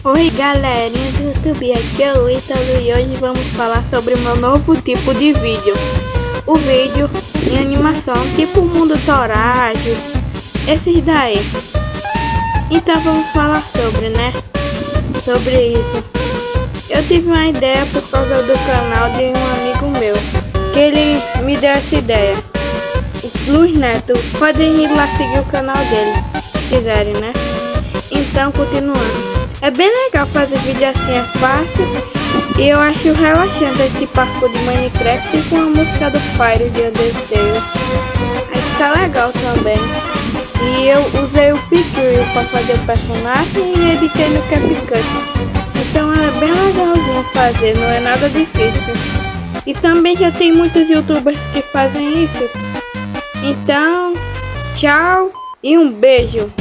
Oi galerinha do YouTube, aqui é o Ítalo e hoje vamos falar sobre o meu novo tipo de vídeo. O vídeo em animação, tipo Mundo Torajo, esses daí. Então vamos falar sobre isso. Eu tive uma ideia por causa do canal de um amigo meu, que ele me deu essa ideia. Luiz Neto, podem ir lá seguir o canal dele, se quiserem, né? Então, continuando. É bem legal fazer vídeo assim, é fácil. E eu acho relaxante esse parkour de Minecraft com a música do Pyro de Undertale. Aí fica legal também. E eu usei o Pickle para fazer o personagem e editei no CapCut. Então é bem legalzinho fazer, não é nada difícil. E também já tem muitos youtubers que fazem isso. Então, tchau e um beijo.